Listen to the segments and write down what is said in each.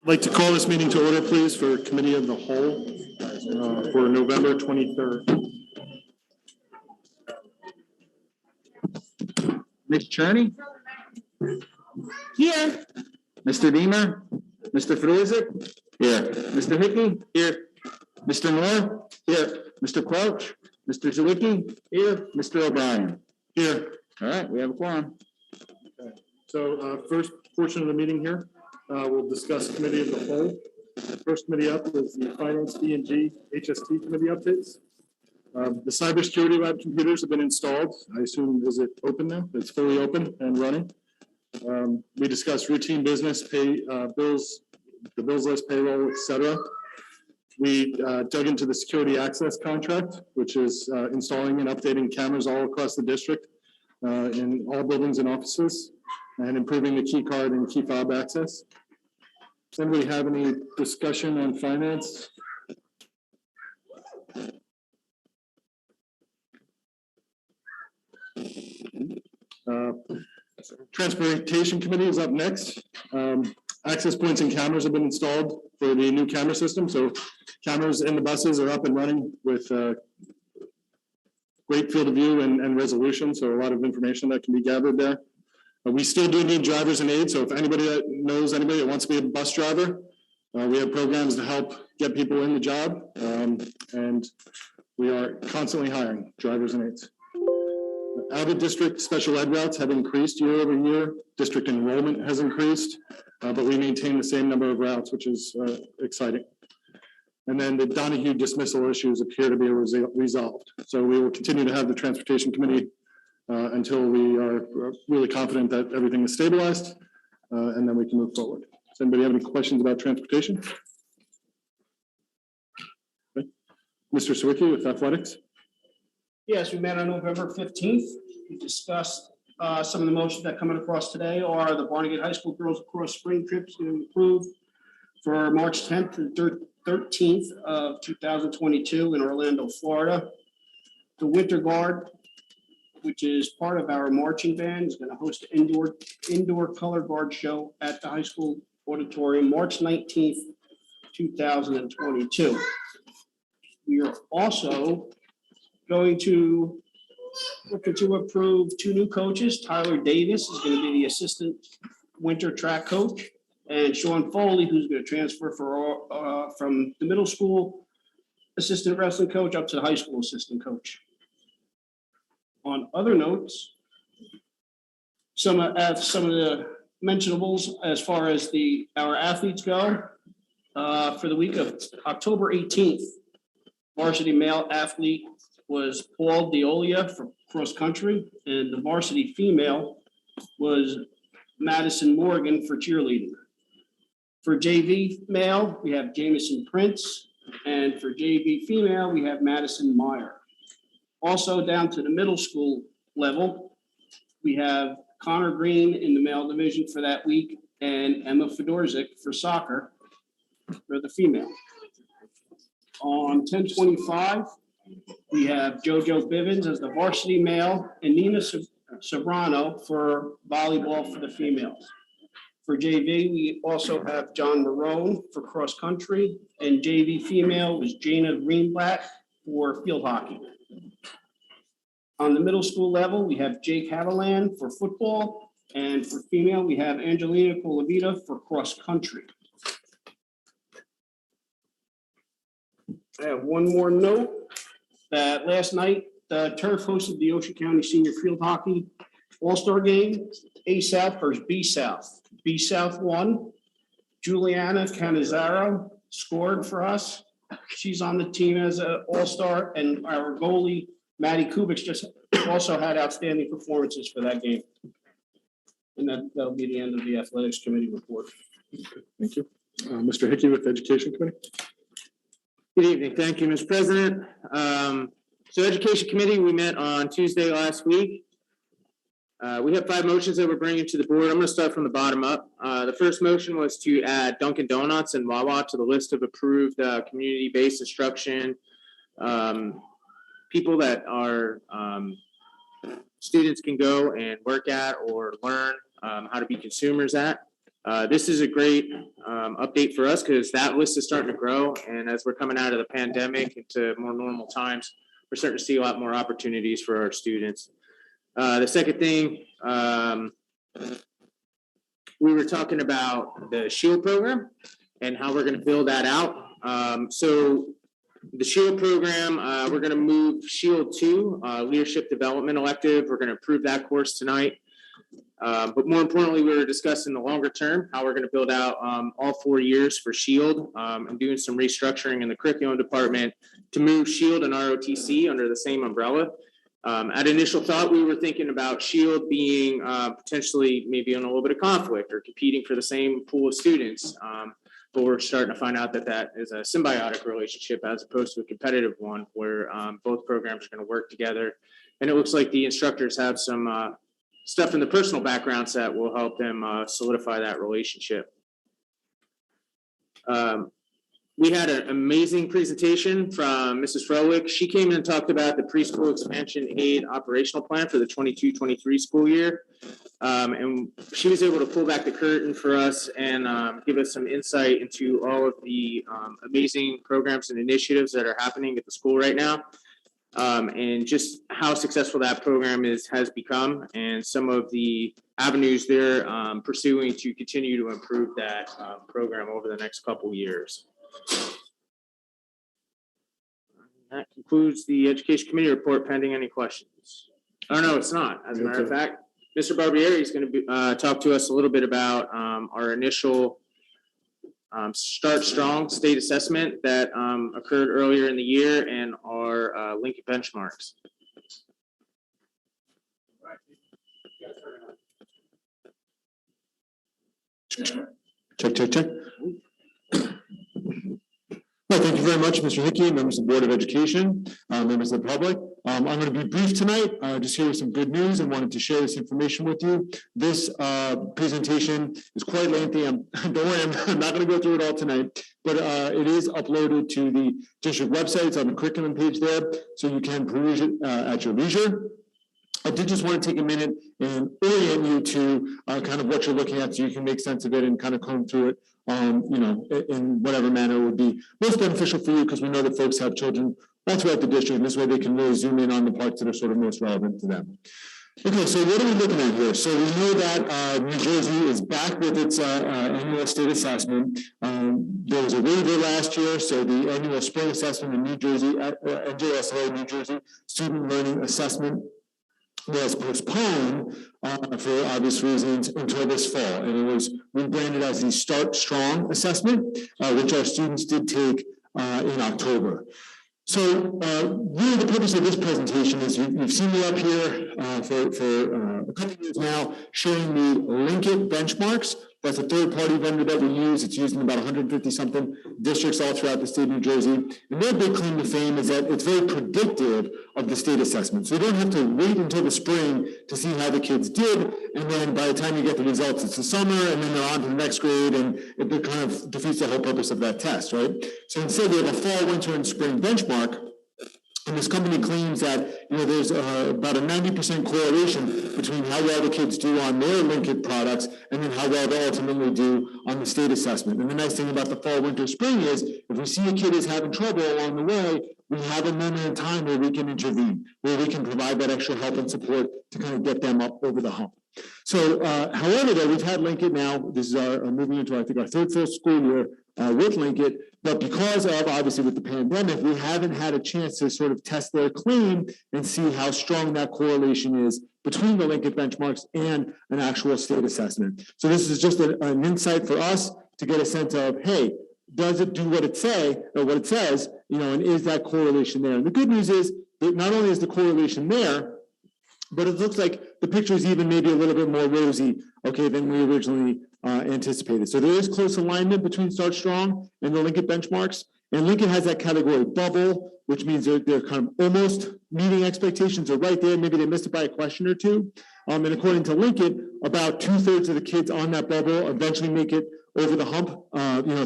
I'd like to call this meeting to order, please, for Committee of the Whole for November 23rd. Ms. Cherney? Here. Mr. Deemer? Mr. Fruizik? Here. Mr. Hickey? Here. Mr. Moore? Here. Mr. Quelch? Mr. Zwicky? Here. Mr. O'Brien? Here. All right, we have a quorum. So first portion of the meeting here, we'll discuss Committee of the Whole. The first committee up is the Finance D&G HST Committee updates. The cybersecurity lab computers have been installed. I assume, is it open now? It's fully open and running. We discussed routine business, pay bills, the bills list, payroll, etc. We dug into the security access contract, which is installing and updating cameras all across the district in all buildings and offices, and improving the key card and key fob access. Does anybody have any discussion on finance? Transportation Committee is up next. Access points and cameras have been installed for the new camera system. So cameras in the buses are up and running with great field of view and resolution. So a lot of information that can be gathered there. We still do need drivers and aides. So if anybody that knows anybody that wants to be a bus driver, we have programs to help get people in the job. And we are constantly hiring drivers and aides. Out of district special ed routes have increased year over year. District enrollment has increased, but we maintain the same number of routes, which is exciting. And then the Donahue dismissal issues appear to be resolved. So we will continue to have the Transportation Committee until we are really confident that everything is stabilized, and then we can move forward. Does anybody have any questions about transportation? Okay. Mr. Zwicky with athletics. Yes, we met on November 15th. We discussed some of the motions that coming across today are the Barnegat High School girls across spring trips to approved for March 10th and 13th of 2022 in Orlando, Florida. The Winter Guard, which is part of our marching band, is going to host an indoor color guard show at the high school auditorium March 19th, 2022. We are also going to look to approve two new coaches. Tyler Davis is going to be the assistant winter track coach, and Sean Foley, who's going to transfer from the middle school assistant wrestling coach up to the high school assistant coach. On other notes, some of the mentionables as far as our athletes go, for the week of October 18th, varsity male athlete was Paul Deolia for cross country, and the varsity female was Madison Morgan for cheerleading. For JV male, we have Jamison Prince, and for JV female, we have Madison Meyer. Also down to the middle school level, we have Connor Green in the male division for that week, and Emma Fedorzik for soccer for the female. On 10/25, we have JoJo Bivens as the varsity male and Nina Sobrano for volleyball for the females. For JV, we also have John Marone for cross country, and JV female was Jana Greenblatt for field hockey. On the middle school level, we have Jake Haviland for football, and for female, we have Angelina Colavita for cross country. I have one more note that last night, the Turf hosted the Ocean County Senior Field Hockey All-Star Game, A South versus B South. B South won. Juliana Canizaro scored for us. She's on the team as an All-Star, and our goalie, Maddie Kubik, just also had outstanding performances for that game. And that'll be the end of the Athletics Committee report. Thank you. Mr. Hickey with Education Committee. Good evening. Thank you, Mr. President. So Education Committee, we met on Tuesday last week. We have 5 motions that we're bringing to the board. I'm going to start from the bottom up. The first motion was to add Dunkin' Donuts and Wawa to the list of approved community-based instruction people that are students can go and work at or learn how to be consumers at. This is a great update for us because that list is starting to grow. And as we're coming out of the pandemic into more normal times, we're starting to see a lot more opportunities for our students. The second thing, we were talking about the SHIELD program and how we're going to build that out. So the SHIELD program, we're going to move SHIELD 2, Leadership Development Elective. We're going to approve that course tonight. But more importantly, we were discussing the longer term, how we're going to build out all 4 years for SHIELD and doing some restructuring in the curriculum department to move SHIELD and ROTC under the same umbrella. At initial thought, we were thinking about SHIELD being potentially maybe in a little bit of conflict or competing for the same pool of students. But we're starting to find out that that is a symbiotic relationship as opposed to a competitive one where both programs are going to work together. And it looks like the instructors have some stuff in the personal backgrounds that will help them solidify that relationship. We had an amazing presentation from Mrs. Froelich. She came in and talked about the preschool expansion aid operational plan for the 22-23 school year. And she was able to pull back the curtain for us and give us some insight into all of the amazing programs and initiatives that are happening at the school right now. And just how successful that program has become and some of the avenues they're pursuing to continue to improve that program over the next couple years. That concludes the Education Committee report pending any questions. Oh, no, it's not. As a matter of fact, Mr. Barbieri is going to talk to us a little bit about our initial Start Strong state assessment that occurred earlier in the year and our Lincoln benchmarks. Check. Well, thank you very much, Mr. Hickey, members of the Board of Education, members of the public. I'm going to be brief tonight, just here with some good news and wanted to share this information with you. This presentation is quite lengthy. Don't worry, I'm not going to go through it all tonight, but it is uploaded to the district website. It's on the curriculum page there, so you can peruse it at your leisure. I did just want to take a minute and orient you to kind of what you're looking at so you can make sense of it and kind of comb through it, in whatever manner would be most beneficial for you, because we know that folks have children all throughout the district, and this way they can really zoom in on the parts that are sort of most relevant to them. Okay, so what are we looking at here? So we know that New Jersey is back with its annual state assessment. There was a waiver last year, so the annual spring assessment in New Jersey, NJSA, New Jersey Student Learning Assessment, was postponed for obvious reasons until this fall, and it was rebranded as the Start Strong assessment, which our students did take in October. So really the purpose of this presentation is you've seen me up here for a couple of years now showing the Lincoln benchmarks. That's a third-party vendor that we use. It's used in about 150-something districts all throughout the state of New Jersey. And their big claim to fame is that it's very predictive of the state assessment. So you don't have to wait until the spring to see how the kids did. And then by the time you get the results, it's the summer, and then they're on to the next grade, and it kind of defeats the whole purpose of that test, right? So instead, we have a fall, winter, and spring benchmark. And this company claims that there's about a 90% correlation between how well the kids do on their Lincoln products and then how well they ultimately do on the state assessment. And the nice thing about the fall, winter, spring is if we see a kid is having trouble along the way, we have a moment in time where we can intervene, where we can provide that extra help and support to kind of get them up over the hump. So, however, though, we've had Lincoln now. This is our moving into, I think, our third full school year with Lincoln. But because of, obviously, with the pandemic, we haven't had a chance to sort of test their claim and see how strong that correlation is between the Lincoln benchmarks and an actual state assessment. So this is just an insight for us to get a sense of, hey, does it do what it says, and is that correlation there? And the good news is that not only is the correlation there, but it looks like the picture is even maybe a little bit more rosy, than we originally anticipated. So there is close alignment between Start Strong and the Lincoln benchmarks. And Lincoln has that category bubble, which means they're kind of almost meeting expectations or right there. Maybe they missed it by a question or two. And according to Lincoln, about 2/3 of the kids on that bubble eventually make it over the hump,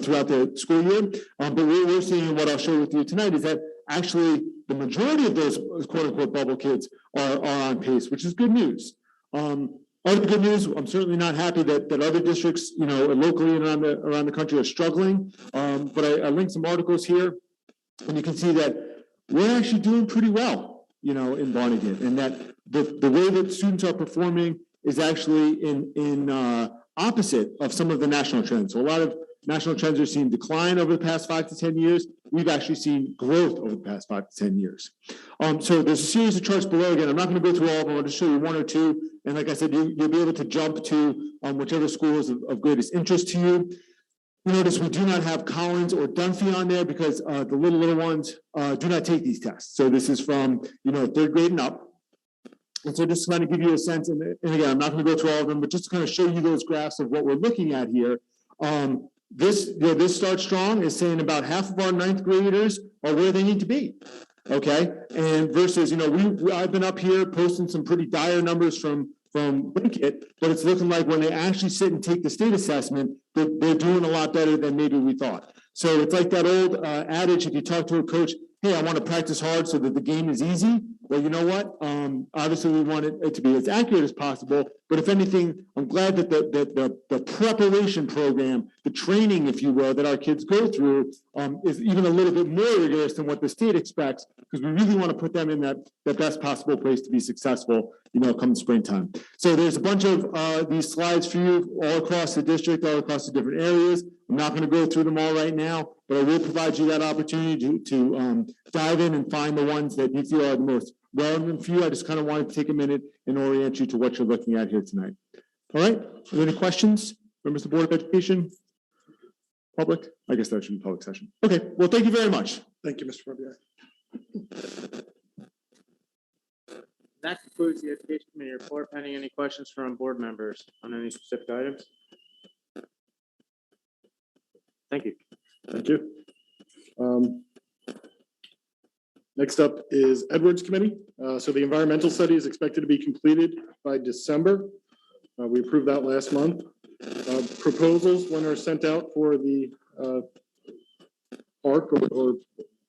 throughout the school year. But what we're seeing, and what I'll share with you tonight, is that actually the majority of those quote unquote bubble kids are on pace, which is good news. Other good news, I'm certainly not happy that other districts, locally and around the country are struggling. But I linked some articles here, and you can see that we're actually doing pretty well, in Barnegat, and that the way that students are performing is actually in opposite of some of the national trends. So a lot of national trends are seeing decline over the past 5 to 10 years. We've actually seen growth over the past 5 to 10 years. So there's a series of charts below. Again, I'm not going to go through all of them. I'll just show you one or two. And like I said, you'll be able to jump to whichever school is of greatest interest to you. You notice we do not have Collins or Dunphy on there because the little ones do not take these tests. So this is from, 3rd grade and up. And so just to kind of give you a sense, and again, I'm not going to go through all of them, but just to kind of show you those graphs of what we're looking at here. This Start Strong is saying about half of our 9th graders are where they need to be. Okay, and versus, I've been up here posting some pretty dire numbers from Winkett, but it's looking like when they actually sit and take the state assessment, they're doing a lot better than maybe we thought. So it's like that old adage, if you talk to a coach, hey, I want to practice hard so that the game is easy. Well, you know what? Obviously, we want it to be as accurate as possible. But if anything, I'm glad that the preparation program, the training, if you will, that our kids go through is even a little bit more rigorous than what the state expects, because we really want to put them in that best possible place to be successful, come springtime. So there's a bunch of these slides for you all across the district, all across the different areas. I'm not going to go through them all right now, but I will provide you that opportunity to dive in and find the ones that you feel are the most relevant for you. I just kind of wanted to take a minute and orient you to what you're looking at here tonight. All right, are there any questions? Members of the Board of Education? Public? I guess that should be public session. Okay, well, thank you very much. Thank you, Mr. Barbier. That concludes the Education Committee report. Pending any questions from board members on any specific items? Thank you. Thank you. Next up is Edwards Committee. So the environmental study is expected to be completed by December. We approved that last month. Proposals, when are sent out for the park or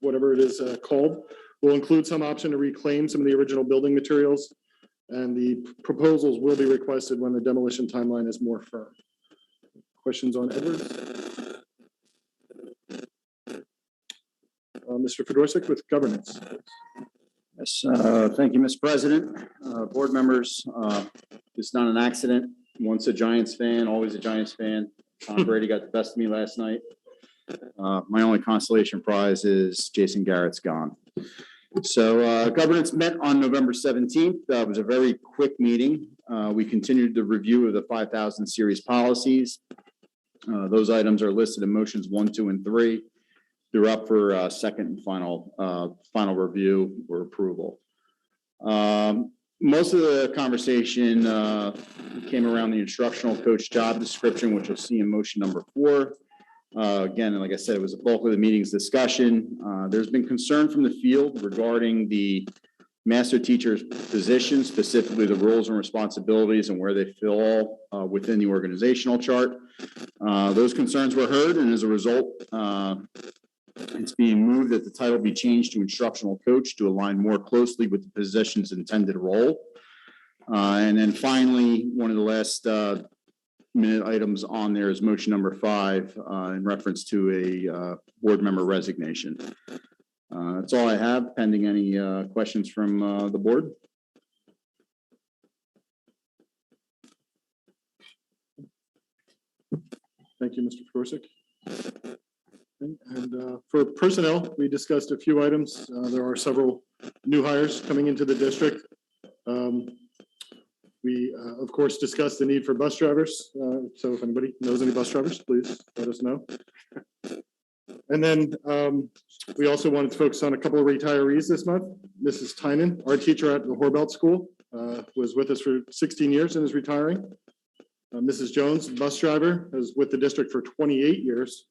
whatever it is called, will include some option to reclaim some of the original building materials, and the proposals will be requested when the demolition timeline is more firm. Questions on Edwards? Mr. Fedorczyk with governance. Yes, thank you, Mr. President. Board members, it's not an accident. Once a Giants fan, always a Giants fan. Tom Brady got the best of me last night. My only consolation prize is Jason Garrett's gone. So governance met on November 17th. It was a very quick meeting. We continued the review of the 5,000 series policies. Those items are listed in motions 1, 2, and 3. They're up for second and final review or approval. Most of the conversation came around the instructional coach job description, which you'll see in motion number 4. Again, like I said, it was the bulk of the meeting's discussion. There's been concern from the field regarding the master teacher's position, specifically the roles and responsibilities and where they fall within the organizational chart. Those concerns were heard, and as a result, it's being moved that the title be changed to instructional coach to align more closely with the position's intended role. And then finally, one of the last minute items on there is motion number 5 in reference to a board member resignation. That's all I have, pending any questions from the board. Thank you, Mr. Fedorczyk. And for personnel, we discussed a few items. There are several new hires coming into the district. We, of course, discussed the need for bus drivers. So if anybody knows any bus drivers, please let us know. And then we also wanted to focus on a couple of retirees this month. Mrs. Tynan, our teacher at the Horbelt School, was with us for 16 years and is retiring. Mrs. Jones, bus driver, is with the district for 28 years.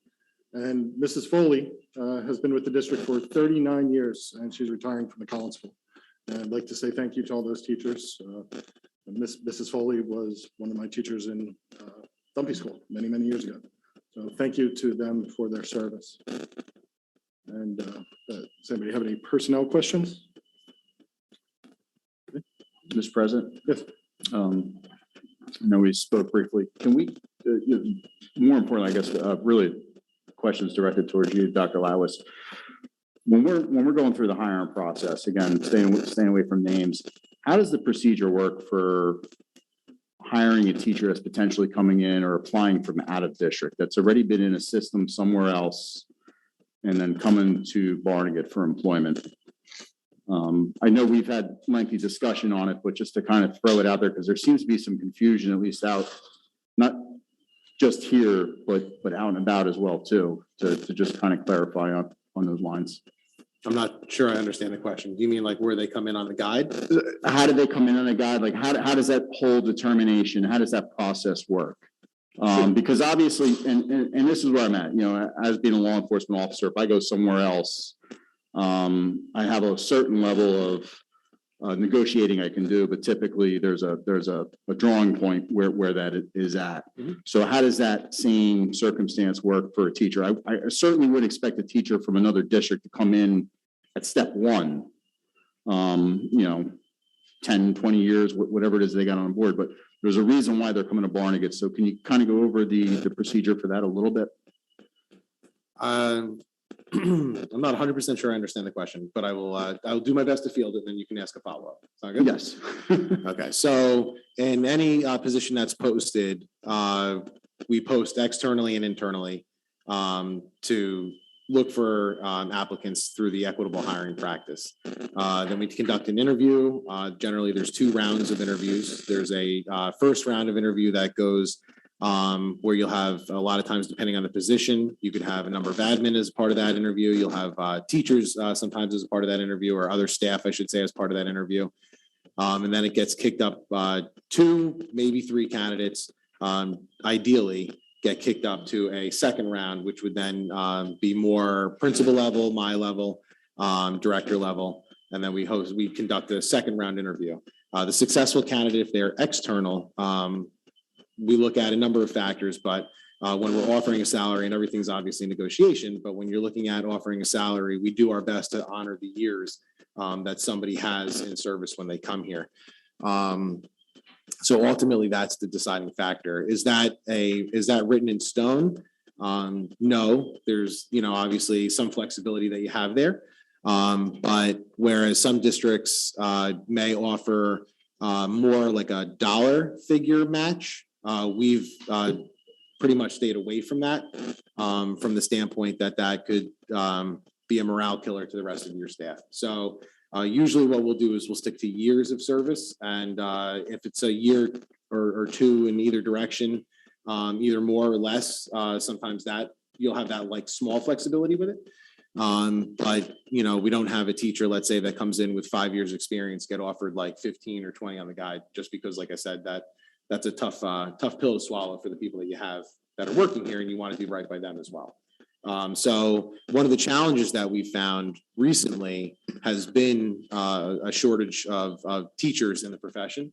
And Mrs. Foley has been with the district for 39 years, and she's retiring from the Collins School. And I'd like to say thank you to all those teachers. Mrs. Foley was one of my teachers in Dunphy School many, many years ago. So thank you to them for their service. And does anybody have any personnel questions? Mr. President? Yes. know we spoke briefly. Can we, more importantly, I guess, really questions directed towards you, Dr. Lawis. When we're going through the hiring process, again, staying away from names, how does the procedure work for hiring a teacher that's potentially coming in or applying from out of district that's already been in a system somewhere else and then coming to Barnegat for employment? I know we've had lengthy discussion on it, but just to kind of throw it out there, because there seems to be some confusion, at least out, not just here, but out and about as well too, to just kind of clarify on those lines. I'm not sure I understand the question. Do you mean like where they come in on the guide? How do they come in on a guide? Like how does that whole determination, how does that process work? Because obviously, and this is where I'm at, as being a law enforcement officer, if I go somewhere else, I have a certain level of negotiating I can do, but typically there's a drawing point where that is at. Mhm. So how does that same circumstance work for a teacher? I certainly would expect a teacher from another district to come in at step one, 10, 20 years, whatever it is they got on board, but there's a reason why they're coming to Barnegat. So can you kind of go over the procedure for that a little bit? I'm not 100% sure I understand the question, but I'll do my best to field it, and then you can ask a follow-up. Sound good? Yes. Okay, so in any position that's posted, we post externally and internally to look for applicants through the equitable hiring practice. Then we conduct an interview. Generally, there's 2 rounds of interviews. There's a first round of interview that goes where you'll have, a lot of times, depending on the position, you could have a number of admin as part of that interview. You'll have teachers sometimes as a part of that interview, or other staff, I should say, as part of that interview. And then it gets kicked up 2, maybe 3 candidates, ideally get kicked up to a second round, which would then be more principal level, my level, director level. And then we conduct a second round interview. The successful candidate, if they're external, we look at a number of factors, but when we're offering a salary, and everything's obviously negotiation, but when you're looking at offering a salary, we do our best to honor the years that somebody has in service when they come here. So ultimately, that's the deciding factor. Is that written in stone? No, there's, obviously some flexibility that you have there. But whereas some districts may offer more like a dollar figure match, we've pretty much stayed away from that, from the standpoint that could be a morale killer to the rest of your staff. So usually what we'll do is we'll stick to years of service, and if it's a year or 2 in either direction, either more or less, sometimes that you'll have that like small flexibility with it. But we don't have a teacher, let's say, that comes in with 5 years experience get offered like 15 or 20 on the guide, just because, like I said, that's a tough pill to swallow for the people that you have that are working here, and you want to do right by them as well. So one of the challenges that we found recently has been a shortage of teachers in the profession.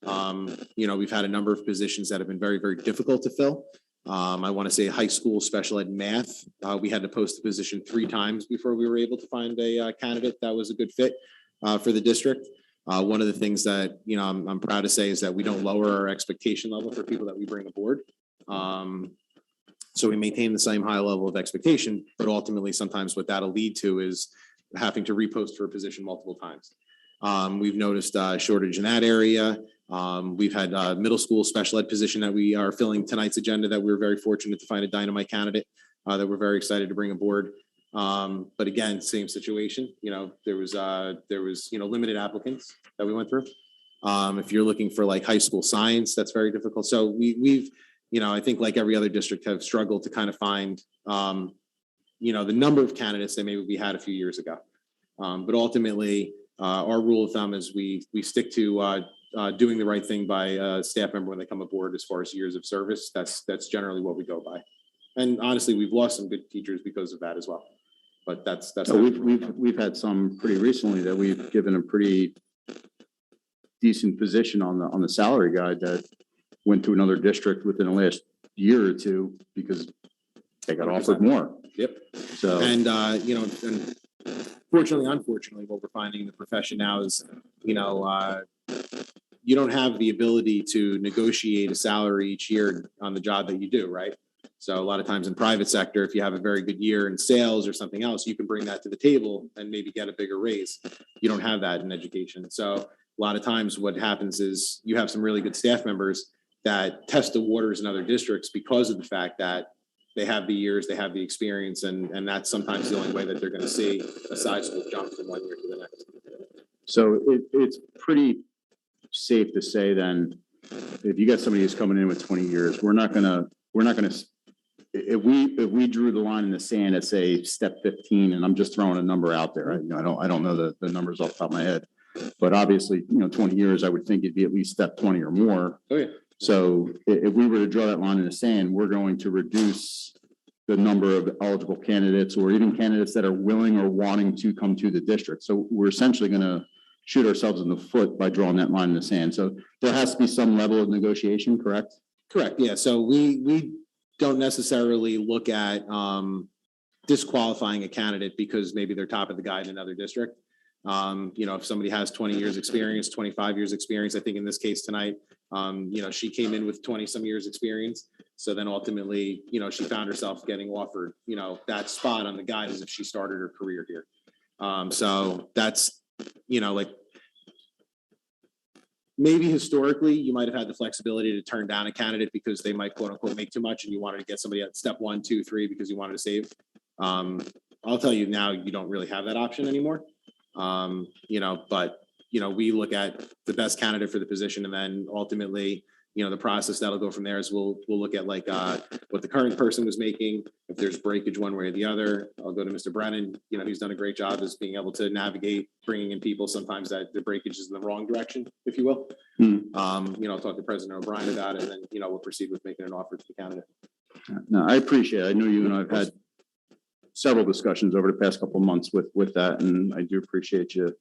We've had a number of positions that have been very, very difficult to fill. I want to say high school special ed math. We had to post the position 3 times before we were able to find a candidate that was a good fit for the district. One of the things that, I'm proud to say is that we don't lower our expectation level for people that we bring aboard. So we maintain the same high level of expectation, but ultimately sometimes what that'll lead to is having to repost for a position multiple times. We've noticed a shortage in that area. We've had a middle school special ed position that we are filling tonight's agenda that we were very fortunate to find a dynamite candidate that we're very excited to bring aboard. But again, same situation, there was limited applicants that we went through. If you're looking for like high school science, that's very difficult. So we've, I think like every other district have struggled to kind of find, the number of candidates that maybe we had a few years ago. But ultimately, our rule of thumb is we stick to doing the right thing by a staff member when they come aboard as far as years of service. That's generally what we go by. And honestly, we've lost some good teachers because of that as well. But that's So we've had some pretty recently that we've given a pretty decent position on the salary guide that went to another district within the last year or 2 because they got offered more. Yep. So and and unfortunately, what we're finding in the profession now is, you don't have the ability to negotiate a salary each year on the job that you do, right? So a lot of times in private sector, if you have a very good year in sales or something else, you can bring that to the table and maybe get a bigger raise. You don't have that in education. So a lot of times what happens is you have some really good staff members that test the waters in other districts because of the fact that they have the years, they have the experience, and that's sometimes the only way that they're going to see a sizable jump from one year to the next. So it's pretty safe to say then, if you got somebody who's coming in with 20 years, we're not gonna, if we drew the line in the sand at say step 15, and I'm just throwing a number out there, I don't know the numbers off the top of my head, but obviously, 20 years, I would think it'd be at least step 20 or more. Oh, yeah. So if we were to draw that line in the sand, we're going to reduce the number of eligible candidates or even candidates that are willing or wanting to come to the district. So we're essentially going to shoot ourselves in the foot by drawing that line in the sand. So there has to be some level of negotiation, correct? Correct, yeah. So we don't necessarily look at disqualifying a candidate because maybe they're top of the guide in another district. If somebody has 20 years experience, 25 years experience, I think in this case tonight, she came in with 20 some years experience. So then ultimately, she found herself getting offered, that spot on the guide as if she started her career here. So that's, maybe historically you might have had the flexibility to turn down a candidate because they might quote unquote make too much and you wanted to get somebody at step 1, 2, 3 because you wanted to save. I'll tell you now, you don't really have that option anymore. But we look at the best candidate for the position, and then ultimately, the process that'll go from there is we'll look at like what the current person was making. If there's breakage one way or the other, I'll go to Mr. Brennan. He's done a great job as being able to navigate bringing in people sometimes that the breakage is in the wrong direction, if you will. I'll talk to President O'Brien about it, and then we'll proceed with making an offer to the candidate. No, I appreciate it. I know you and I've had several discussions over the past couple of months with that, and I do appreciate you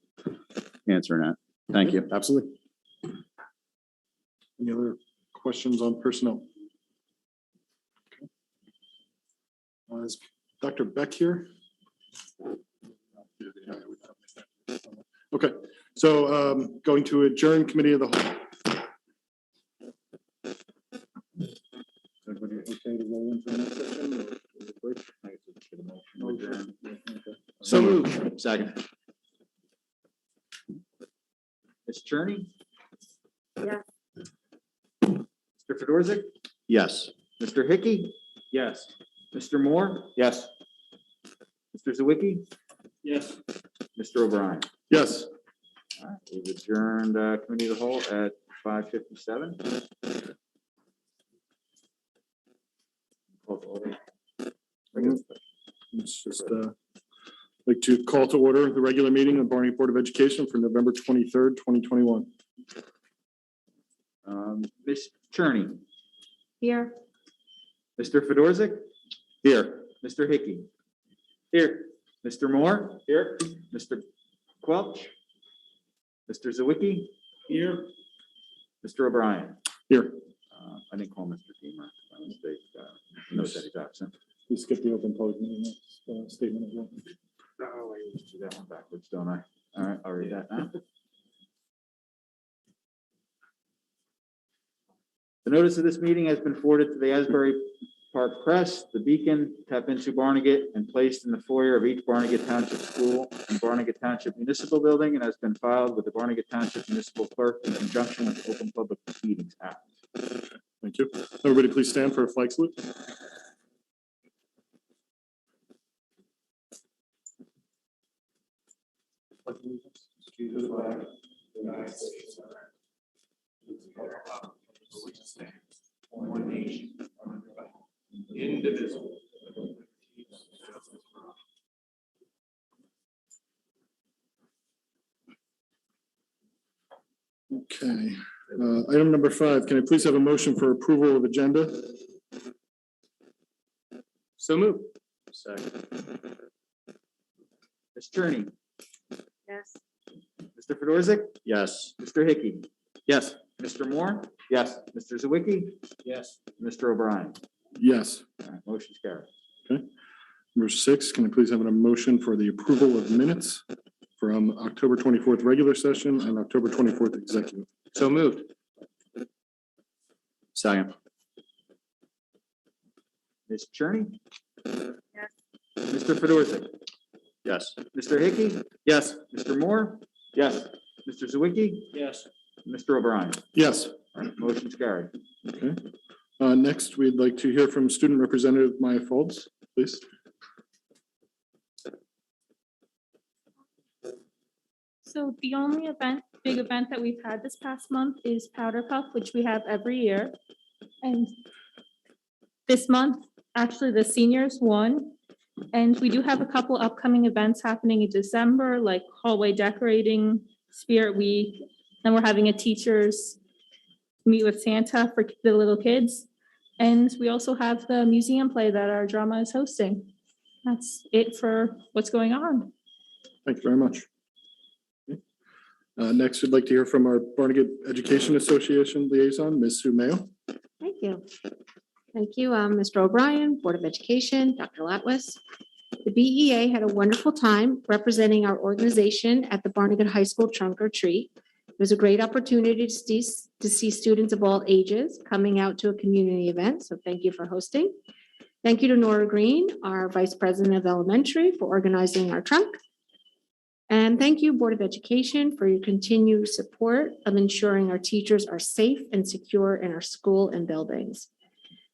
answering that. Thank you. Absolutely. Any other questions on personnel? Okay. Is Dr. Beck here? Okay, so going to adjourn committee of the whole. Everybody okay to roll into the next session? So moved. Second. Ms. Cherney? Yes. Mr. Fedorzik? Yes. Mr. Hickey? Yes. Mr. Moore? Yes. Mr. Zawicki? Yes. Mr. O'Brien? Yes. All right, we've adjourned committee of the whole at 5:57. Call to order. It's just like to call to order the regular meeting of Barnegat Board of Education for November 23rd, 2021. Ms. Cherney? Here. Mr. Fedorzik? Here. Mr. Hickey? Here. Mr. Moore? Here. Mr. Quelch? Mr. Zawicki? Here. Mr. O'Brien? Here, I didn't call Mr. Deemer. My mistake. No, that he's absent. we skipped the open public meeting statement as well. Oh, I used to do that one backwards, don't I? All right, I'll read that now. The notice of this meeting has been forwarded to the Asbury Park Press, the Beacon, Tap Into Barnegat, and placed in the foyer of each Barnegat Township School and Barnegat Township Municipal Building, and has been filed with the Barnegat Township Municipal Clerk in conjunction with the Open Public Meetings Act. Thank you. Everybody please stand for a flag salute. One nation, indivisible. Okay, item number 5, can I please have a motion for approval of agenda? So moved. Second. Ms. Cherney? Yes. Mr. Fedorzik? Yes. Mr. Hickey? Yes. Mr. Moore? Yes. Mr. Zawicki? Yes. Mr. O'Brien? Yes. All right, motion's carried. Number 6, can I please have a motion for the approval of minutes from October 24th regular session and October 24th executive? So moved. Second. Ms. Cherney? Yes. Mr. Fedorczyk? Yes. Mr. Hickey? Yes. Mr. Moore? Yes. Mr. Zawicki? Yes. Mr. O'Brien? Yes. All right, motion's carried. Okay. Next, we'd like to hear from Student Representative Maya Folds, please. So the only big event that we've had this past month is Powder Puff, which we have every year. And this month, actually, the seniors won. And we do have a couple upcoming events happening in December, like hallway decorating, Spirit Week. Then we're having a teachers meet with Santa for the little kids. And we also have the museum play that our drama is hosting. That's it for what's going on. Thank you very much. Next, we'd like to hear from our Barnegat Education Association liaison, Ms. Sue Mayo. Thank you. Thank you, Mr. O'Brien, Board of Education, Dr. Latwis. The BEA had a wonderful time representing our organization at the Barnegat High School Trunk or Treat. It was a great opportunity to see students of all ages coming out to a community event, so thank you for hosting. Thank you to Nora Green, our Vice President of Elementary, for organizing our trunk. And thank you, Board of Education, for your continued support of ensuring our teachers are safe and secure in our school and buildings.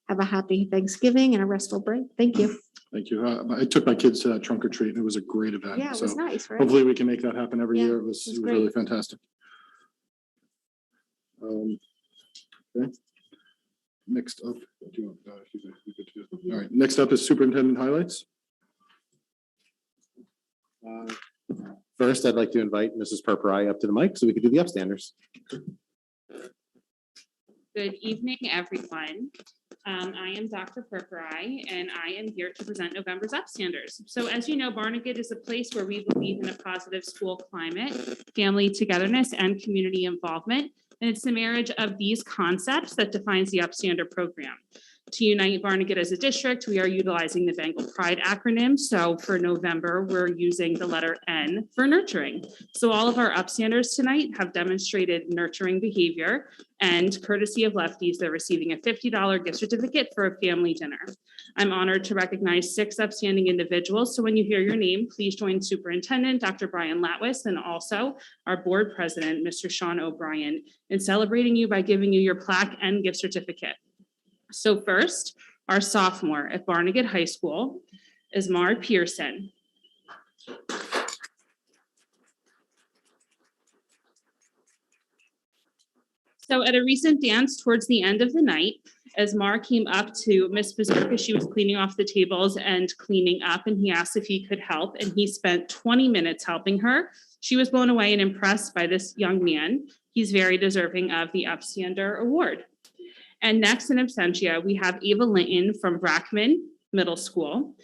Have a happy Thanksgiving and a restful break. Thank you. Thank you. I took my kids to that trunk or treat and it was a great event. Yeah, it So was nice, right? hopefully we can make that happen every Yeah, year. It was it was really great. fantastic. Okay. Next up, all right, next up is superintendent highlights. First, I'd like to invite Mrs. Purpurai up to the mic so we could do the upstanders. Good evening, everyone. I am Dr. Purpurai, and I am here to present November's Upstanders. So as you know, Barnegat is a place where we believe in a positive school climate, family togetherness, and community involvement. And it's the marriage of these concepts that defines the Upstander program. To unite Barnegat as a district, we are utilizing the Bengal Pride acronym. So for November, we're using the letter N for nurturing. So all of our upstanders tonight have demonstrated nurturing behavior, and courtesy of lefties, they're receiving a $50 gift certificate for a family dinner. I'm honored to recognize 6 upstanding individuals. So when you hear your name, please join Superintendent Dr. Brian Latwis and also our board president, Mr. Sean O'Brien, in celebrating you by giving you your plaque and gift certificate. So first, our sophomore at Barnegat High School is Mar Pearson. So at a recent dance towards the end of the night, as Mar came up to Miss Bazooka, she was cleaning off the tables and cleaning up, and he asked if he could help, and he spent 20 minutes helping her. She was blown away and impressed by this young man. He's very deserving of the Upstander Award. And next in absentia, we have Ava Linton from Brackman Middle School.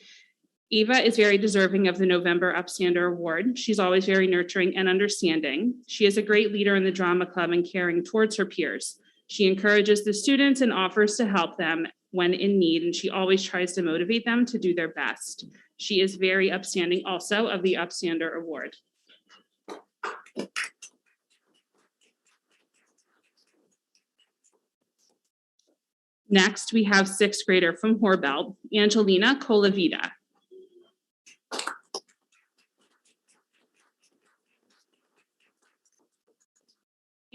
Eva is very deserving of the November Upstander Award. She's always very nurturing and understanding. She is a great leader in the drama club and caring towards her peers. She encourages the students and offers to help them when in need, and she always tries to motivate them to do their best. She is very upstanding also of the Upstander Award. Next, we have 6th grader from Horbelt, Angelina Colavita.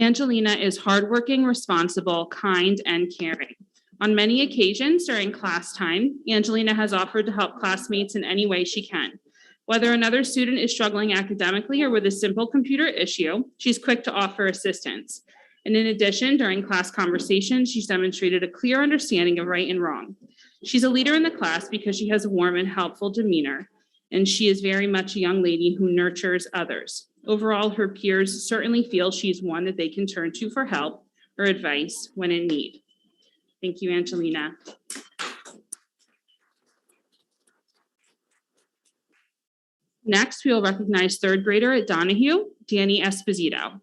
Angelina is hardworking, responsible, kind, and caring. On many occasions during class time, Angelina has offered to help classmates in any way she can. Whether another student is struggling academically or with a simple computer issue, she's quick to offer assistance. And in addition, during class conversations, she's demonstrated a clear understanding of right and wrong. She's a leader in the class because she has a warm and helpful demeanor, and she is very much a young lady who nurtures others. Overall, her peers certainly feel she's one that they can turn to for help or advice when in need. Thank you, Angelina. Next, we will recognize 3rd grader at Donahue, Danny Esposito.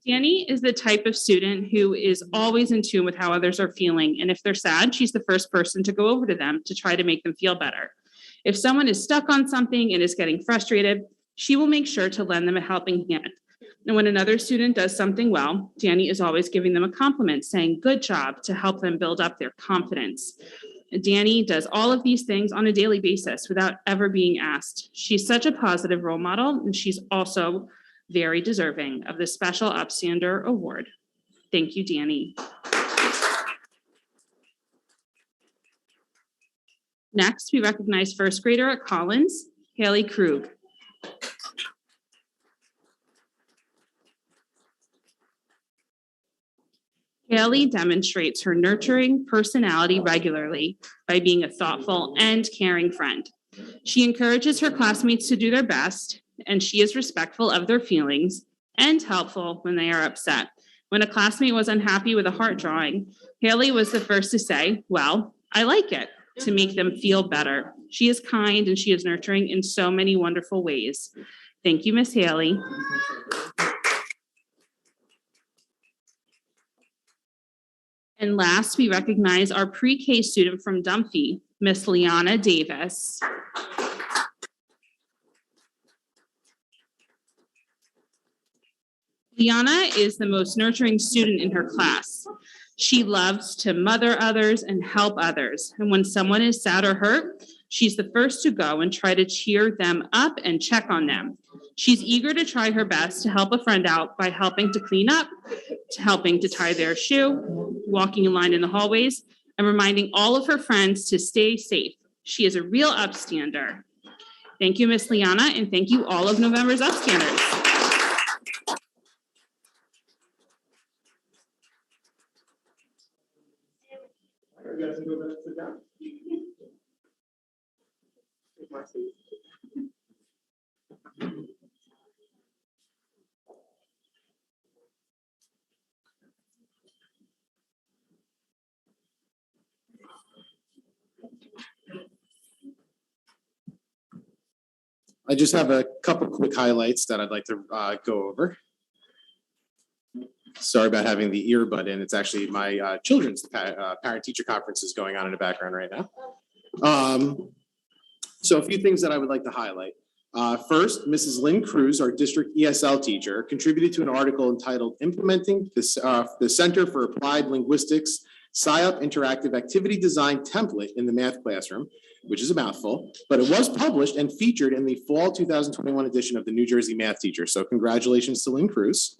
Danny is the type of student who is always in tune with how others are feeling. And if they're sad, she's the first person to go over to them to try to make them feel better. If someone is stuck on something and is getting frustrated, she will make sure to lend them a helping hand. And when another student does something well, Danny is always giving them a compliment, saying, "Good job," to help them build up their confidence. Danny does all of these things on a daily basis without ever being asked. She's such a positive role model, and she's also very deserving of the Special Upstander Award. Thank you, Danny. Next, we recognize first grader at Collins, Haley Krug. Haley demonstrates her nurturing personality regularly by being a thoughtful and caring friend. She encourages her classmates to do their best, and she is respectful of their feelings and helpful when they are upset. When a classmate was unhappy with a heart drawing, Haley was the first to say, "Well, I like it," to make them feel better. She is kind and she is nurturing in so many wonderful ways. Thank you, Miss Haley. And last, we recognize our pre-K student from Dunphy, Miss Liana Davis. Liana is the most nurturing student in her class. She loves to mother others and help others. And when someone is sad or hurt, she's the first to go and try to cheer them up and check on them. She's eager to try her best to help a friend out by helping to clean up, to helping to tie their shoe, walking in line in the hallways, and reminding all of her friends to stay safe. She is a real upstander. Thank you, Miss Liana, and thank you all of November's upstanders. I just have a couple quick highlights that I'd like to go over. Sorry about having the earbud in. It's actually my children's parent-teacher conference is going on in the background right now. So a few things that I would like to highlight. First, Mrs. Lynn Cruz, our district ESL teacher, contributed to an article entitled "Implementing the Center for Applied Linguistics SciUp Interactive Activity Design Template in the Math Classroom," which is a mouthful, but it was published and featured in the fall 2021 edition of the New Jersey Math Teacher. So congratulations to Lynn Cruz.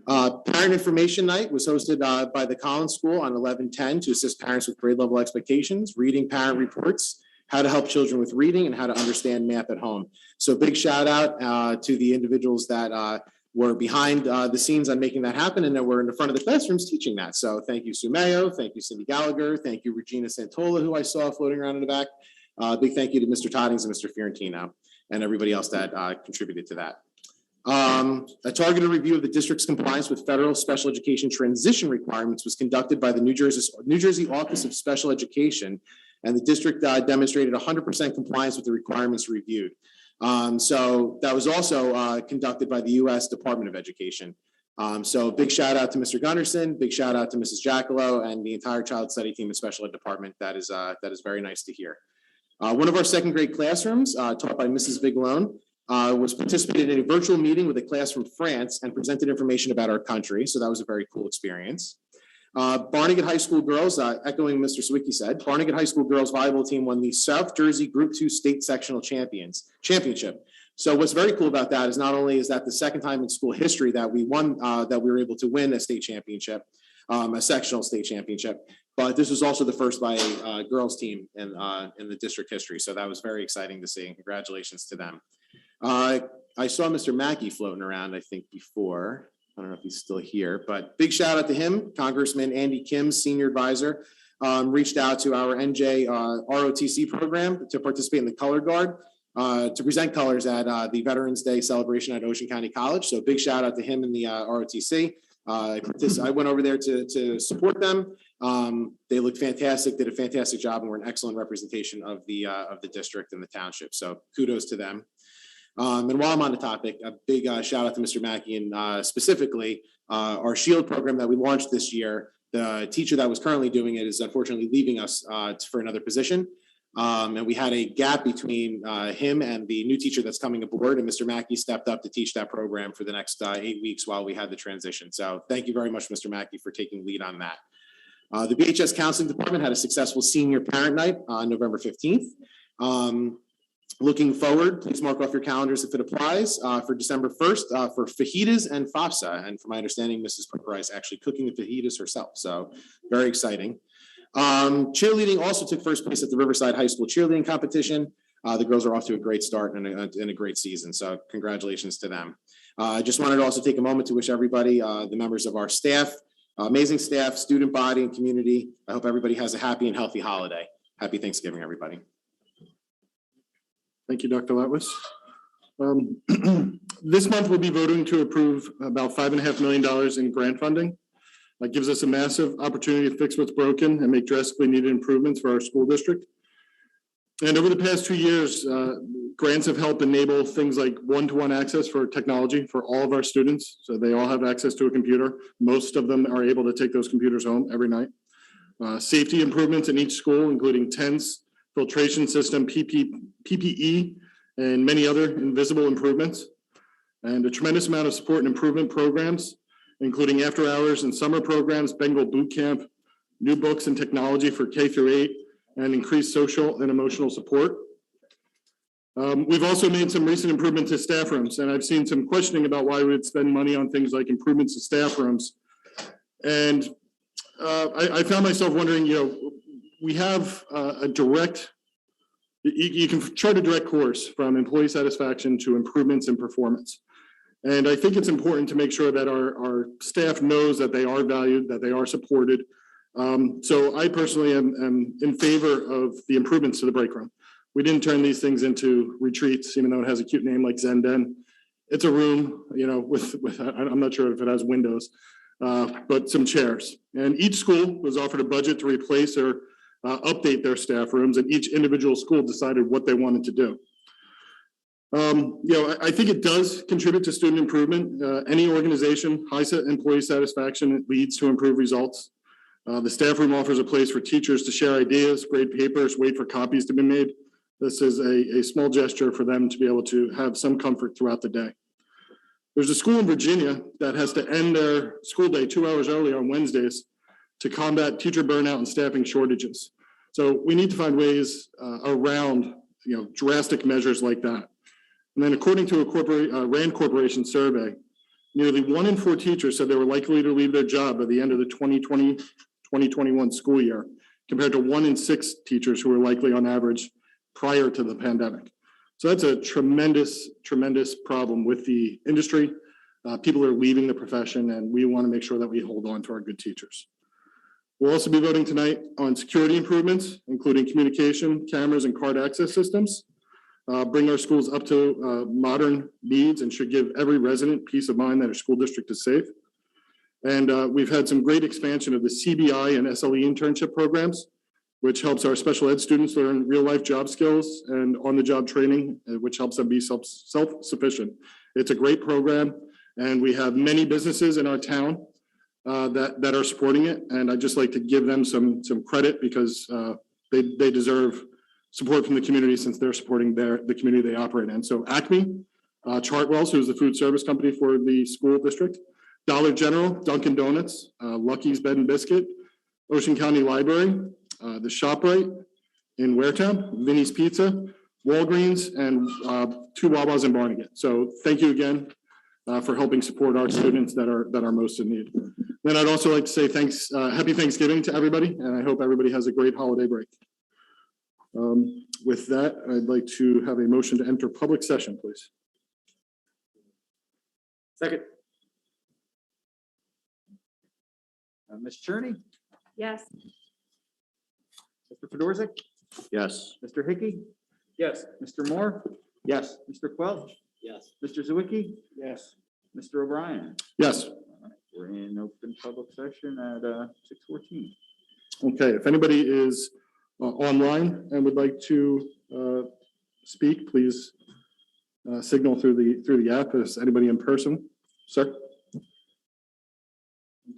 Parent Information Night was hosted by the Collins School on 11/10 to assist parents with grade level expectations, reading parent reports, how to help children with reading, and how to understand math at home. So big shout out to the individuals that were behind the scenes on making that happen and that were in the front of the classrooms teaching that. So thank you, Sue Mayo. Thank you, Cindy Gallagher. Thank you, Regina Santola, who I saw floating around in the back. Big thank you to Mr. Toddings and Mr. Fiorentino and everybody else that contributed to that. A targeted review of the district's compliance with federal special education transition requirements was conducted by the New Jersey Office of Special Education, and the district demonstrated 100% compliance with the requirements reviewed. So that was also conducted by the U.S. Department of Education. So big shout out to Mr. Gunderson, big shout out to Mrs. Jackalow and the entire child study team and special ed department. That is very nice to hear. One of our second grade classrooms taught by Mrs. Viglone was participated in a virtual meeting with a class from France and presented information about our country. So that was a very cool experience. Barnegat High School girls, echoing Mr. Sawicki said, Barnegat High School girls volleyball team won the South Jersey Group 2 State Sectional Championship. So what's very cool about that is not only is that the second time in school history that we won, that we were able to win a state championship, a sectional state championship, but this was also the first by a girls team in the district history. So that was very exciting to see, and congratulations to them. I saw Mr. Mackey floating around, I think, before. I don't know if he's still here, but big shout out to him. Congressman Andy Kim, senior advisor, reached out to our NJ ROTC program to participate in the color guard, to present colors at the Veterans Day celebration at Ocean County College. So big shout out to him and the ROTC. I went over there to support them. They looked fantastic, did a fantastic job, and were an excellent representation of the district and the township. So kudos to them. And while I'm on the topic, a big shout out to Mr. Mackey and specifically our SHIELD program that we launched this year. The teacher that was currently doing it is unfortunately leaving us for another position. And we had a gap between him and the new teacher that's coming aboard, and Mr. Mackey stepped up to teach that program for the next 8 weeks while we had the transition. So thank you very much, Mr. Mackey, for taking lead on that. The BHS Counseling Department had a successful senior parent night on November 15th. Looking forward, please mark off your calendars if it applies for December 1st for fajitas and FAFSA. And from my understanding, Mrs. Parker is actually cooking the fajitas herself. So very exciting. Cheerleading also took first place at the Riverside High School cheerleading competition. The girls are off to a great start and a great season. So congratulations to them. I just wanted to also take a moment to wish everybody, the members of our staff, amazing staff, student body, and community. I hope everybody has a happy and healthy holiday. Happy Thanksgiving, everybody. Thank you, Dr. Latwis. This month, we'll be voting to approve about $5.5 million in grant funding. That gives us a massive opportunity to fix what's broken and make drastically needed improvements for our school district. And over the past 2 years, grants have helped enable things like one-to-one access for technology for all of our students. So they all have access to a computer. Most of them are able to take those computers home every night. Safety improvements in each school, including tents, filtration system, PPE, and many other invisible improvements. And a tremendous amount of support and improvement programs, including after hours and summer programs, Bengal Boot Camp, new books and technology for K through 8, and increased social and emotional support. We've also made some recent improvements to staff rooms, and I've seen some questioning about why we would spend money on things like improvements to staff rooms. And I found myself wondering, we have a direct, you can chart a direct course from employee satisfaction to improvements in performance. And I think it's important to make sure that our staff knows that they are valued, that they are supported. So I personally am in favor of the improvements to the break room. We didn't turn these things into retreats, even though it has a cute name like Zenden. It's a room, with I'm not sure if it has windows, but some chairs. And each school was offered a budget to replace or update their staff rooms, and each individual school decided what they wanted to do. I think it does contribute to student improvement. Any organization, high employee satisfaction, it leads to improved results. The staff room offers a place for teachers to share ideas, grade papers, wait for copies to be made. This is a small gesture for them to be able to have some comfort throughout the day. There's a school in Virginia that has to end their school day 2 hours early on Wednesdays to combat teacher burnout and staffing shortages. So we need to find ways around drastic measures like that. And then according to a RAND Corporation survey, nearly 1 in 4 teachers said they were likely to leave their job by the end of the 2020-2021 school year, compared to 1 in 6 teachers who were likely on average prior to the pandemic. So that's a tremendous, tremendous problem with the industry. People are leaving the profession, and we want to make sure that we hold on to our good teachers. We'll also be voting tonight on security improvements, including communication, cameras, and card access systems. Bring our schools up to modern needs and should give every resident peace of mind that our school district is safe. And we've had some great expansion of the CBI and SLE internship programs, which helps our special ed students learn real life job skills and on-the-job training, which helps them be self-sufficient. It's a great program, and we have many businesses in our town that are supporting it. And I'd just like to give them some credit because they deserve support from the community since they're supporting the community they operate in. So Acme, Chartwell's, who's the food service company for the school district, Dollar General, Dunkin' Donuts, Lucky's Bed and Biscuit, Ocean County Library, the ShopRite in Waretown, Vinny's Pizza, Walgreens, and 2 Wawas in Barnegat. So thank you again for helping support our students that are most in need. Then I'd also like to say happy Thanksgiving to everybody, and I hope everybody has a great holiday break. With that, I'd like to have a motion to enter public session, please. Second. Ms. Cherney, Yes. Mr. Fedorzik, Yes. Mr. Hickey, Yes. Mr. Moore, Yes. Mr. Quelch, Yes. Mr. Zawicki, Yes. Mr. O'Brien. Yes. All right, we're in open public session at 6:14. Okay, if anybody is online and would like to speak, please signal through the app. Is anybody in person? Sir?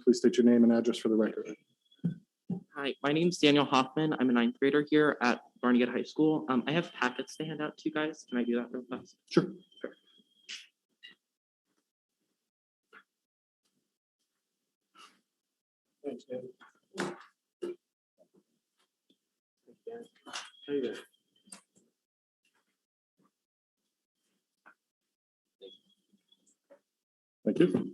Please state your name and address for the record. Hi, my name's Daniel Hoffman. I'm a 9th grader here at Barnegat High School. I have packets to hand out to you guys. Can I do that real fast? Sure. Thanks, Dan. How you doing? Thank you.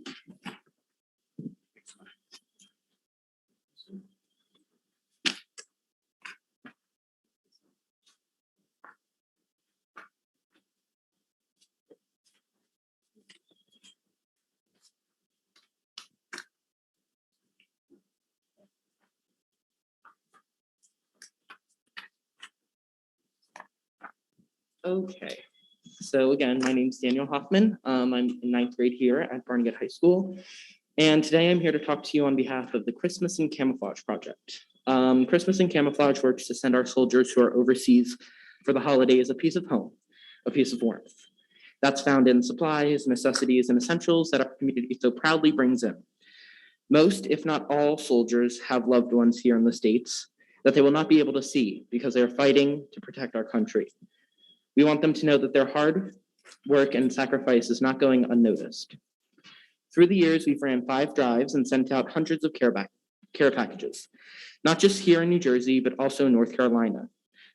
Okay, so again, my name's Daniel Hoffman. I'm in ninth grade here at Barnegat High School. And today I'm here to talk to you on behalf of the Christmas and Camouflage Project. Christmas and Camouflage works to send our soldiers who are overseas for the holidays a piece of home, a piece of warmth. That's found in supplies, necessities, and essentials that our community so proudly brings in. Most, if not all, soldiers have loved ones here in the States that they will not be able to see because they are fighting to protect our country. We want them to know that their hard work and sacrifice is not going unnoticed. Through the years, we've ran 5 drives and sent out hundreds of care packages, not just here in New Jersey, but also in North Carolina.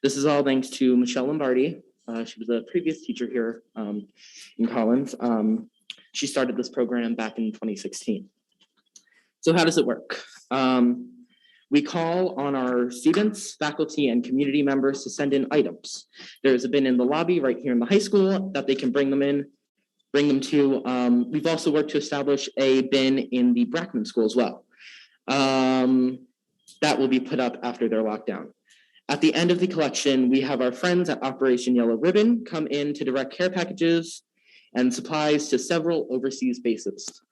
This is all thanks to Michelle Lombardi. She was a previous teacher here in Collins. She started this program back in 2016. So how does it work? We call on our students, faculty, and community members to send in items. There's a bin in the lobby right here in the high school that they can bring them to. We've also worked to establish a bin in the Brackman School as well. That will be put up after their lockdown. At the end of the collection, we have our friends at Operation Yellow Ribbon come in to direct care packages and supplies to several overseas bases.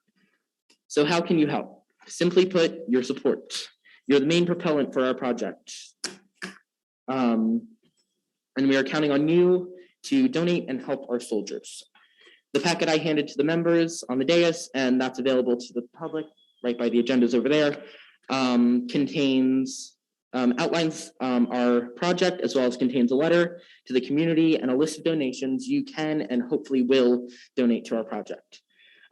So how can you help? Simply put, your support. You're the main propellant for our project. And we are counting on you to donate and help our soldiers. The packet I handed to the members on the dais, and that's available to the public right by the agendas over there, outlines our project, as well as contains a letter to the community and a list of donations you can and hopefully will donate to our project.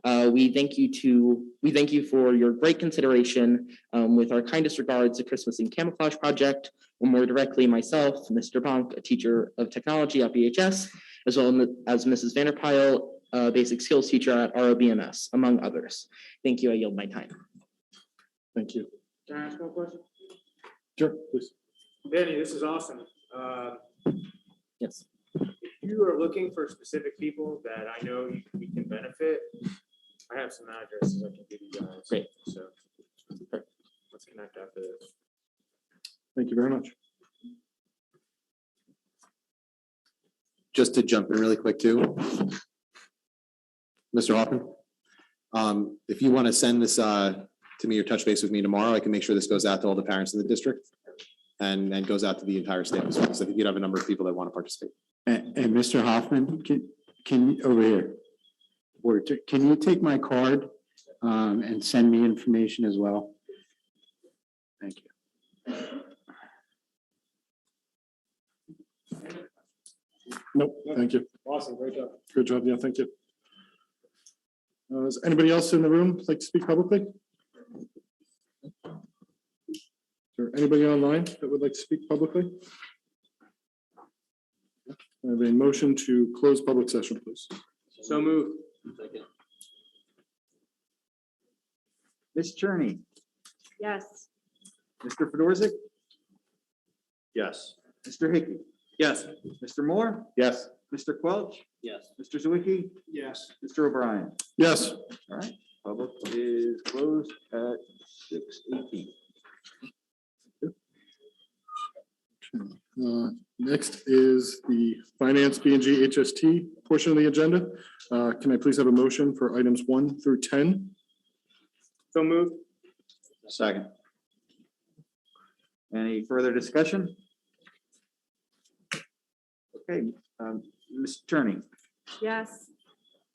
We thank you for your great consideration. With our kindest regards, the Christmas and Camouflage Project, or more directly myself, Mr. Bonk, a teacher of technology at BHS, as well as Mrs. Vanderpyle, a basic skills teacher at ROBMS, among others. Thank you. I yield my time. Thank you. Can I ask one question? Sure, please. Danny, this is awesome. Yes. If you are looking for specific people that I know we can benefit, I have some addresses I can give you guys. Great. So let's connect after this. Thank you very much. Just to jump in really quick too. Mr. Hoffman, if you want to send this to me or touch base with me tomorrow, I can make sure this goes out to all the parents in the district and goes out to the entire state as well. Because I think you'd have a number of people that want to participate. And Mr. Hoffman, can you over here? Can you take my card and send me information as well? Thank you. Nope, thank you. Awesome, great job. Good job, yeah, thank you. Is anybody else in the room like to speak publicly? Is there anybody online that would like to speak publicly? I have a motion to close public session, please. So moved. Ms. Cherney, Yes. Mr. Fedorzik, Yes. Mr. Hickey, Yes. Mr. Moore, Yes. Mr. Quelch, Yes. Mr. Zwicky, Yes. Mr. O'Brien. Yes. All right, public is closed at 6:18. Next is the Finance B&G HST portion of the agenda. Can I please have a motion for items 1 through 10? So moved. Second. Any further discussion? Okay, Ms. Cherney, Yes.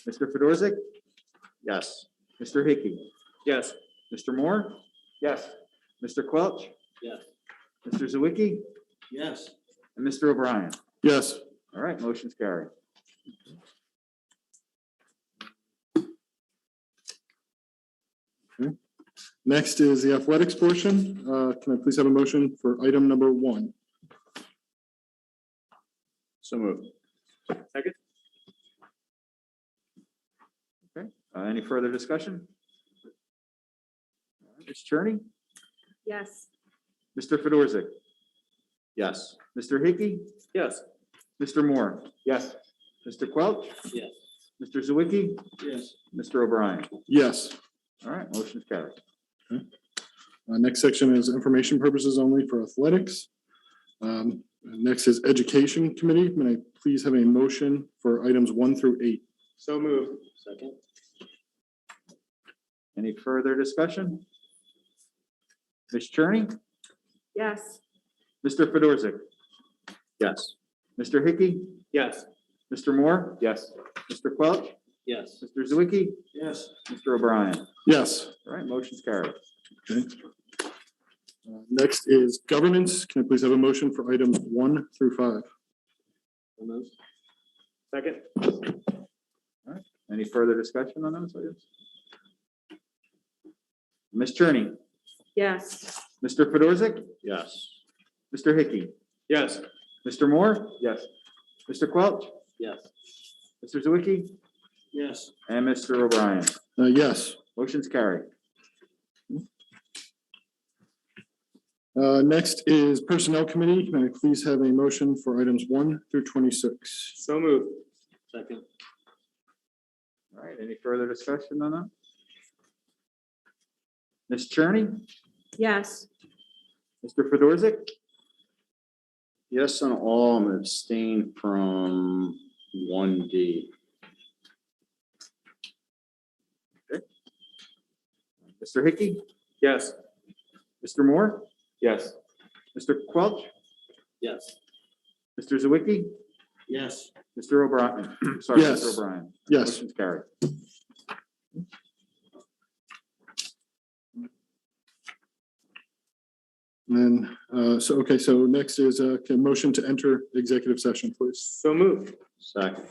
Mr. Fedorzik, Yes. Mr. Hickey, Yes. Mr. Moore, Yes. Mr. Quelch, Yes. Mr. Zwicky, Yes. and Mr. O'Brien. Yes. All right, motion's carried. Next is the athletics portion. Can I please have a motion for item number 1? So moved. Second. Okay, any further discussion? Ms. Cherney? Yes. Mr. Fedorzik? Yes. Mr. Hickey? Yes. Mr. Moore? Yes. Mr. Quelch? Yes. Mr. Zwicky? Yes. Mr. O'Brien? Yes. All right, motion's carried. Next section is information purposes only for athletics. Next is education committee. May I please have a motion for items 1 through 8? So moved. Second. Any further discussion? Ms. Cherney? Yes. Mr. Fedorzik? Yes. Mr. Hickey? Yes. Mr. Moore? Yes. Mr. Quelch? Yes. Mr. Zwicky? Yes. Mr. O'Brien? Yes. All right, motion's carried. Okay. Next is governance. Can I please have a motion for items 1 through 5? Second. Any further discussion on those items? Ms. Cherney? Yes. Mr. Fedorzik? Yes. Mr. Hickey? Yes. Mr. Moore? Yes. Mr. Quelch? Yes. Mr. Zwicky? Yes. And Mr. O'Brien? Yes. Motion's carried. Next is personnel committee. Can I please have a motion for items 1 through 26? So moved. Second. All right, any further discussion on that? Ms. Cherney? Yes. Mr. Fedorzik? Yes on all, I'm abstain from 1D. Mr. Hickey? Yes. Mr. Moore? Yes. Mr. Quelch? Yes. Mr. Zwicky? Yes. Mr. O'Brien? Sorry, Yes. Mr. O'Brien. Yes. Motion's carried. And then, so next is a motion to enter executive session, please. So moved. Second.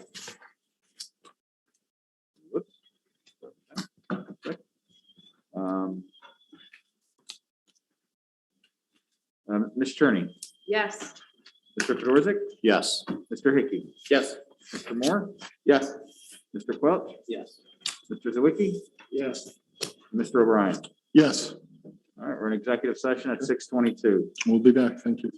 Ms. Cherney? Yes. Mr. Fedorzik? Yes. Mr. Hickey? Yes. Mr. Moore? Yes. Mr. Quelch? Yes. Mr. Zwicky? Yes. Mr. O'Brien? Yes, All right, we're in executive session at 6:22. we'll be back. Thank you.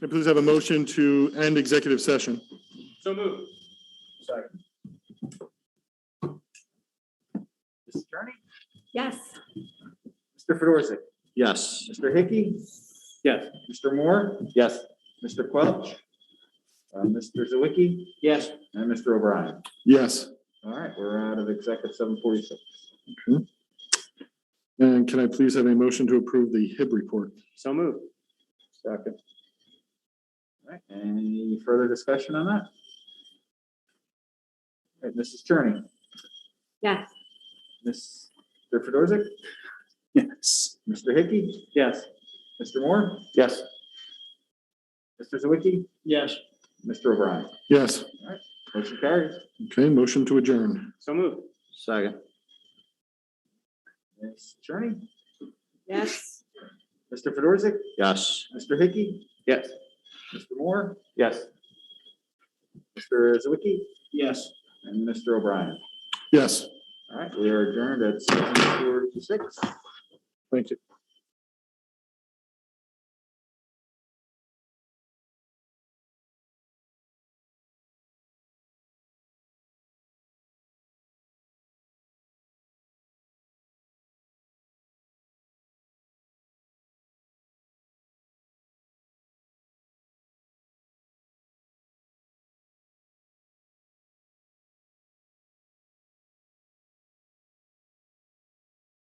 Can I please have a motion to end executive session? So moved. Mrs. Attorney? Yes. Mr. Fedorzik? Yes. Mr. Hickey? Yes. Mr. Moore? Yes. Mr. Quelch? Mr. Zawicki? Yes. And Mr. O'Brien. Yes. All right, we're out of executive 7:46. And can I please have a motion to approve the HIB report? So moved. Second. All right, any further discussion on that? All right, Mrs. Cherney? Yes. Mr. Fedorzik? Yes. Mr. Hickey? Yes. Mr. Moore? Yes. Mr. Zawicki? Yes. Mr. O'Brien? Yes. Motion carries. Okay, motion to adjourn. So moved. Second. Ms. Cherney? Yes. Mr. Fedorzik? Yes. Mr. Hickey? Yes. Mr. Moore? Yes. Mr. Zawicki? Yes. And Mr. O'Brien? Yes. All right, we are adjourned at 7:46. Thank you.